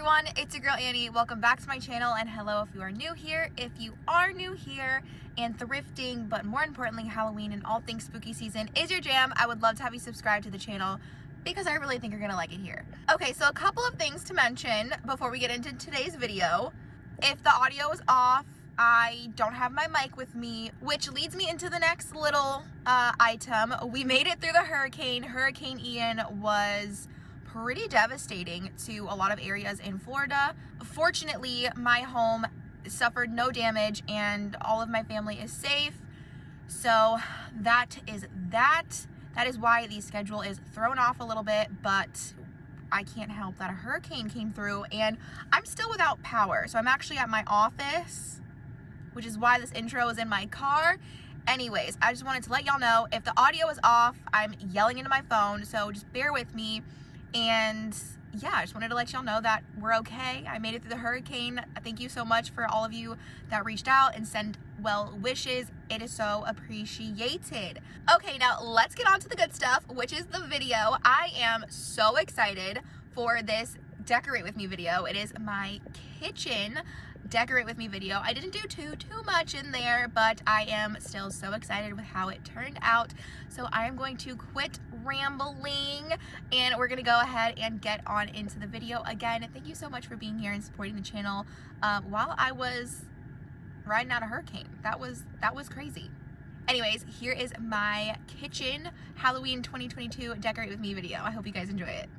everyone, it's your girl Annie. Welcome back to my channel, and hello if you are new here. If you are new here and thrifting, but more importantly Halloween and all things spooky season is your jam, I would love to have you subscribe to the channel because I really think you're gonna like it here. Okay, so a couple of things to mention before we get into today's video. If the audio is off, I don't have my mic with me, which leads me into the next little item. We made it through the hurricane. Hurricane Ian was pretty devastating to a lot of areas in Florida. Fortunately, my home suffered no damage and all of my family is safe. So that is that. That is why the schedule is thrown off a little bit, but I can't help that a hurricane came through and I'm still without power. So I'm actually at my office, which is why this intro is in my car. Anyways, I just wanted to let y'all know if the audio is off, I'm yelling into my phone, so just bear with me. And yeah, I just wanted to let y'all know that we're okay. I made it through the hurricane. Thank you so much for all of you that reached out and sent well wishes. It is so appreciated. Okay, now let's get on to the good stuff, which is the video. I am so excited for this decorate with me video. It is my kitchen decorate with me video. I didn't do too much in there, but I am still so excited with how it turned out. So I am going to quit rambling and we're gonna go ahead and get on into the video. Again, thank you so much for being here and supporting the channel while I was riding out a hurricane. That was crazy. Anyways, here is my kitchen Halloween 2022 decorate with me video. I hope you guys enjoy it.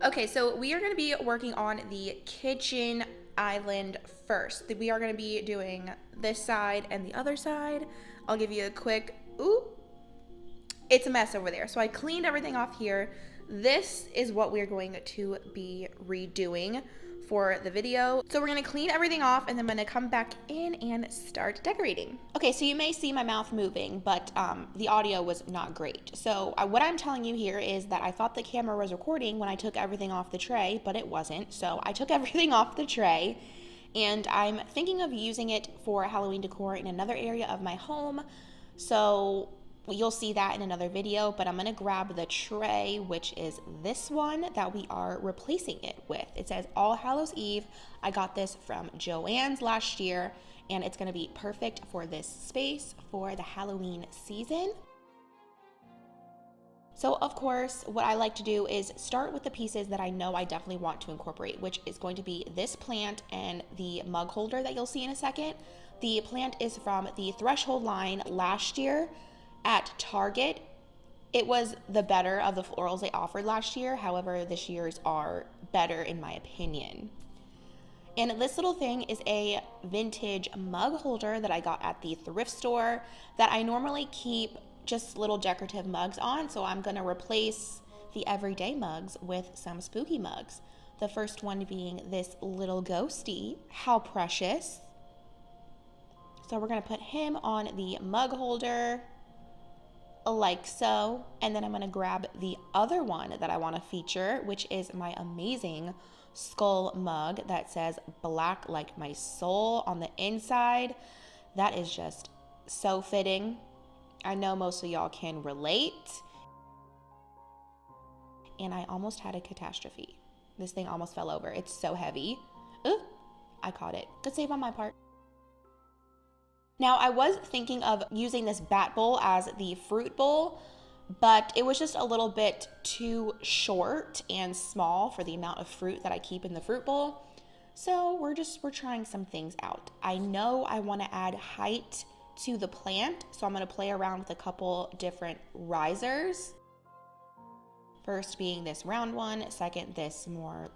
Okay, so we are going to be working on the kitchen island first. We are going to be doing this side and the other side. I'll give you a quick, ooh, it's a mess over there. So I cleaned everything off here. This is what we're going to be redoing for the video. So we're gonna clean everything off and then I'm gonna come back in and start decorating. Okay, so you may see my mouth moving, but the audio was not great. So what I'm telling you here is that I thought the camera was recording when I took everything off the tray, but it wasn't. So I took everything off the tray and I'm thinking of using it for Halloween decor in another area of my home. So you'll see that in another video, but I'm gonna grab the tray, which is this one that we are replacing it with. It says All Hallows Eve. I got this from Joann's last year, and it's gonna be perfect for this space for the Halloween season. So of course, what I like to do is start with the pieces that I know I definitely want to incorporate, which is going to be this plant and the mug holder that you'll see in a second. The plant is from the Threshold line last year at Target. It was the better of the florals they offered last year. However, this year's are better in my opinion. And this little thing is a vintage mug holder that I got at the thrift store that I normally keep just little decorative mugs on. So I'm gonna replace the everyday mugs with some spooky mugs. The first one being this little ghosty. How precious. So we're gonna put him on the mug holder, like so, and then I'm gonna grab the other one that I want to feature, which is my amazing skull mug that says black like my soul on the inside. That is just so fitting. I know most of y'all can relate. And I almost had a catastrophe. This thing almost fell over. It's so heavy. Ooh, I caught it. Good save on my part. Now, I was thinking of using this bat bowl as the fruit bowl, but it was just a little bit too short and small for the amount of fruit that I keep in the fruit bowl. So we're trying some things out. I know I want to add height to the plant, so I'm going to play around with a couple different risers. First being this round one, second this more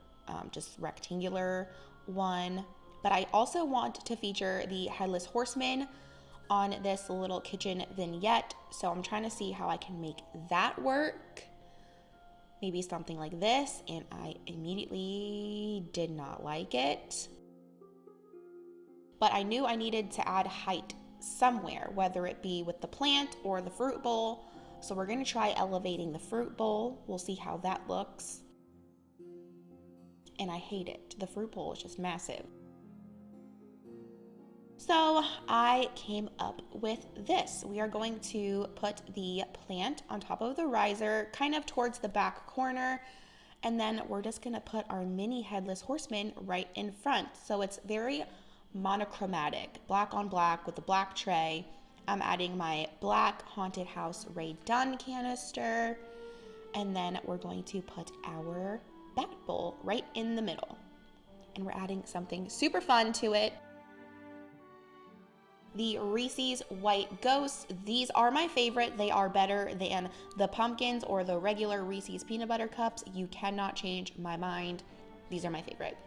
just rectangular one. But I also want to feature the Headless Horseman on this little kitchen vignette. So I'm trying to see how I can make that work. Maybe something like this. And I immediately did not like it. But I knew I needed to add height somewhere, whether it be with the plant or the fruit bowl. So we're going to try elevating the fruit bowl. We'll see how that looks. And I hate it. The fruit bowl is just massive. So I came up with this. We are going to put the plant on top of the riser, kind of towards the back corner, And then we're just gonna put our mini headless horseman right in front. So it's very monochromatic, black on black with the black tray. I'm adding my black Haunted House Rae Dunn canister. And then we're going to put our bat bowl right in the middle. And we're adding something super fun to it. The Reese's White Ghosts. These are my favorite. They are better than the pumpkins or the regular Reese's peanut butter cups. You cannot change my mind. These are my favorite.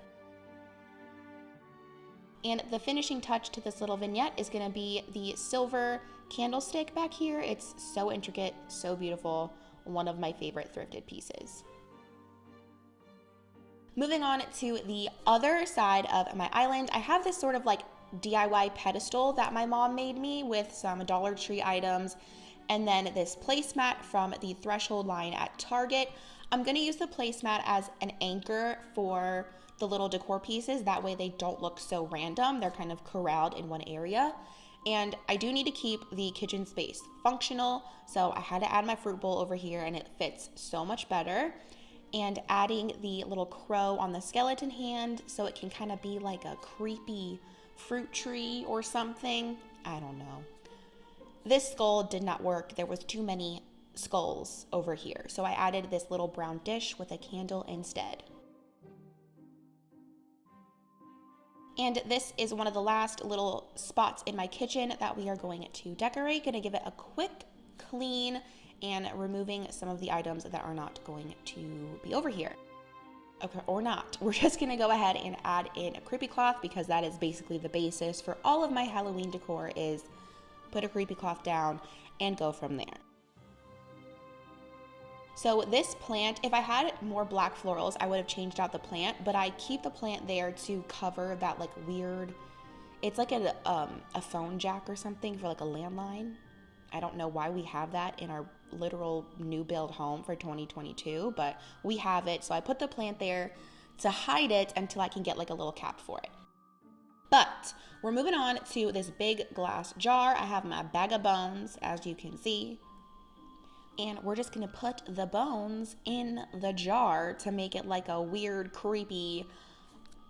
And the finishing touch to this little vignette is gonna be the silver candlestick back here. It's so intricate, so beautiful. One of my favorite thrifted pieces. Moving on to the other side of my island, I have this sort of like DIY pedestal that my mom made me with some Dollar Tree items and then this placemat from the Threshold line at Target. I'm gonna use the placemat as an anchor for the little decor pieces. That way they don't look so random. They're kind of corralled in one area. And I do need to keep the kitchen space functional, so I had to add my fruit bowl over here and it fits so much better. And adding the little crow on the skeleton hand so it can kind of be like a creepy fruit tree or something. I don't know. This skull did not work. There was too many skulls over here. So I added this little brown dish with a candle instead. And this is one of the last little spots in my kitchen that we are going to decorate. Gonna give it a quick clean and removing some of the items that are not going to be over here. Okay, or not. We're just gonna go ahead and add in a creepy cloth because that is basically the basis for all of my Halloween decor is put a creepy cloth down and go from there. So this plant, if I had more black florals, I would have changed out the plant, but I keep the plant there to cover that like weird, it's like a phone jack or something for like a landline. I don't know why we have that in our literal new build home for 2022, but we have it. So I put the plant there to hide it until I can get like a little cap for it. But we're moving on to this big glass jar. I have my bag of bones, as you can see. And we're just gonna put the bones in the jar to make it like a weird, creepy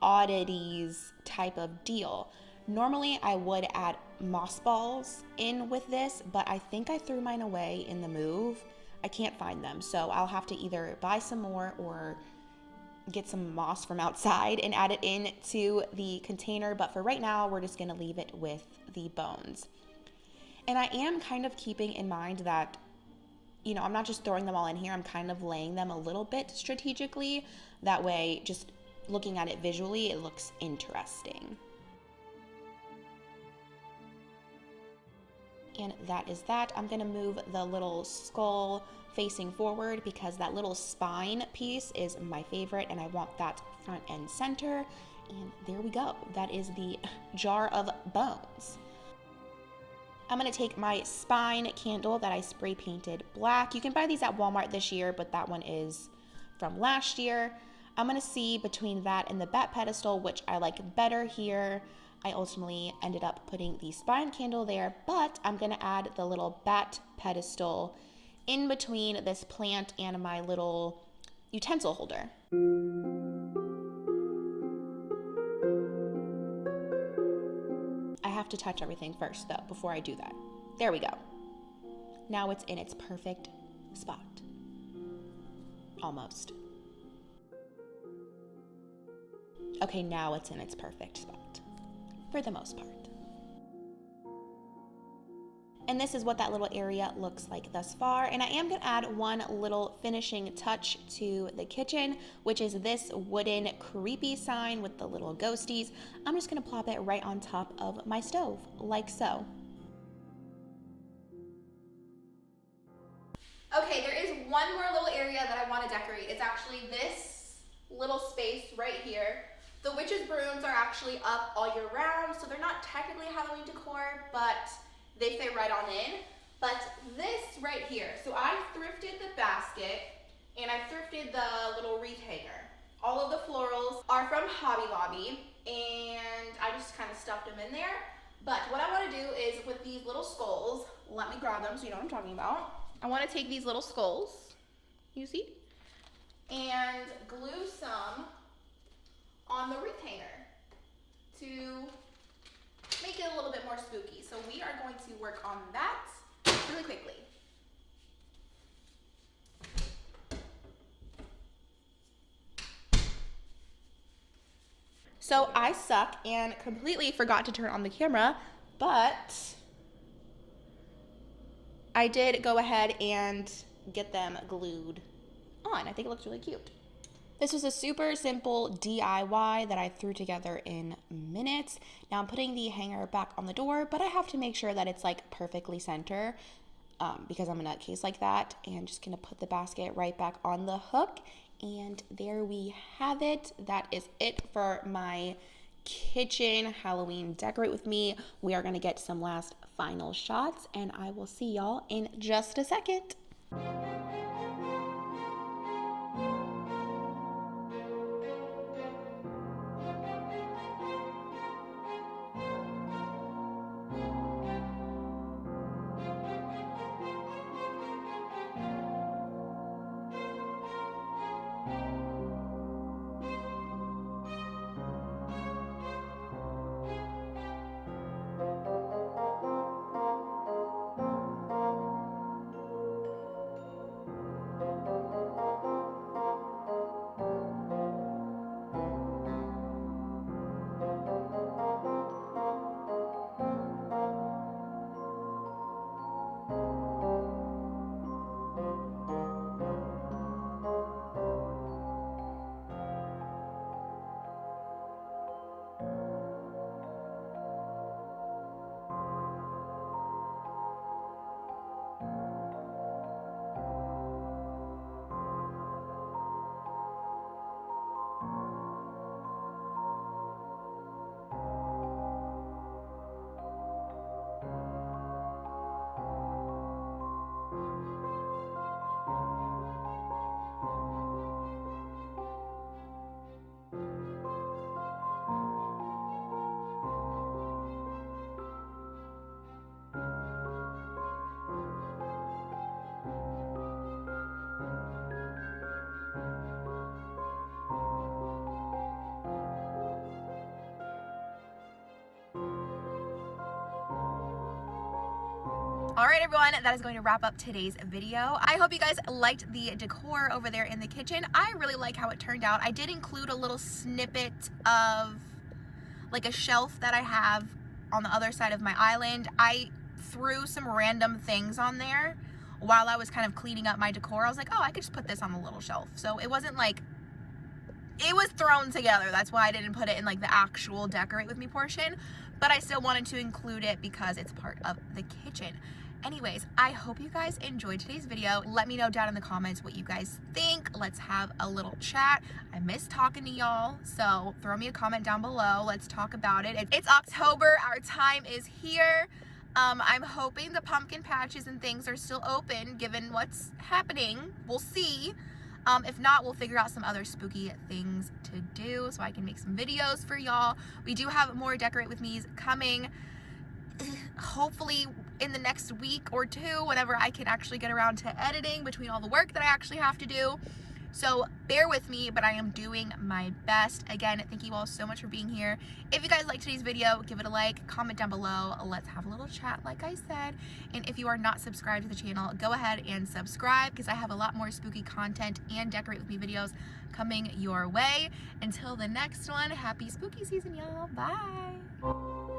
oddities type of deal. Normally I would add mothballs in with this, but I think I threw mine away in the move. I can't find them, so I'll have to either buy some more or get some moss from outside and add it into the container. But for right now, we're just gonna leave it with the bones. And I am kind of keeping in mind that, you know, I'm not just throwing them all in here, I'm kind of laying them a little bit strategically. That way, just looking at it visually, it looks interesting. And that is that. I'm gonna move the little skull facing forward because that little spine piece is my favorite and I want that front and center. And there we go. That is the jar of bones. I'm gonna take my spine candle that I spray painted black. You can buy these at Walmart this year, but that one is from last year. I'm gonna see between that and the bat pedestal, which I like better here. I ultimately ended up putting the spine candle there, but I'm gonna add the little bat pedestal in between this plant and my little utensil holder. I have to touch everything first though, before I do that. There we go. Now it's in its perfect spot. Almost. Okay, now it's in its perfect spot. For the most part. And this is what that little area looks like thus far. And I am gonna add one little finishing touch to the kitchen, which is this wooden creepy sign with the little ghosties. I'm just gonna plop it right on top of my stove, like so. Okay, there is one more little area that I wanna decorate. It's actually this little space right here. The witch's brooms are actually up all year round, so they're not technically Halloween decor, but they fit right on in. But this right here, so I thrifted the basket and I thrifted the little wreath hanger. All of the florals are from Hobby Lobby and I just kind of stuffed them in there. But what I want to do is with these little skulls, let me grab them so you know what I'm talking about. I want to take these little skulls, you see? and glue some on the wreath hanger to make it a little bit more spooky. So we are going to work on that really quickly. So I suck and completely forgot to turn on the camera, but I did go ahead and get them glued on. I think it looks really cute. This was a super simple DIY that I threw together in minutes. Now I'm putting the hanger back on the door, but I have to make sure that it's like perfectly center because I'm a nutcase like that. And just gonna put the basket right back on the hook. And there we have it. That is it for my kitchen Halloween decorate with me. We are gonna get some last final shots and I will see y'all in just a second. All right, everyone, that is going to wrap up today's video. I hope you guys liked the decor over there in the kitchen. I really like how it turned out. I did include a little snippet of like a shelf that I have on the other side of my island. I threw some random things on there while I was kind of cleaning up my decor. I was like, oh, I could just put this on the little shelf. So it wasn't like, it was thrown together. That's why I didn't put it in like the actual decorate with me portion, but I still wanted to include it because it's part of the kitchen. Anyways, I hope you guys enjoyed today's video. Let me know down in the comments what you guys think. Let's have a little chat. I miss talking to y'all, so throw me a comment down below. Let's talk about it. It's October. Our time is here. I'm hoping the pumpkin patches and things are still open given what's happening. We'll see. If not, we'll figure out some other spooky things to do so I can make some videos for y'all. We do have more Decorate With Me's coming, hopefully in the next week or two, whenever I can actually get around to editing between all the work that I actually have to do. So bear with me, but I am doing my best. Again, thank you all so much for being here. If you guys liked today's video, give it a like, comment down below. Let's have a little chat like I said. And if you are not subscribed to the channel, go ahead and subscribe because I have a lot more spooky content and Decorate With Me videos coming your way. Until the next one, happy spooky season, y'all. Bye.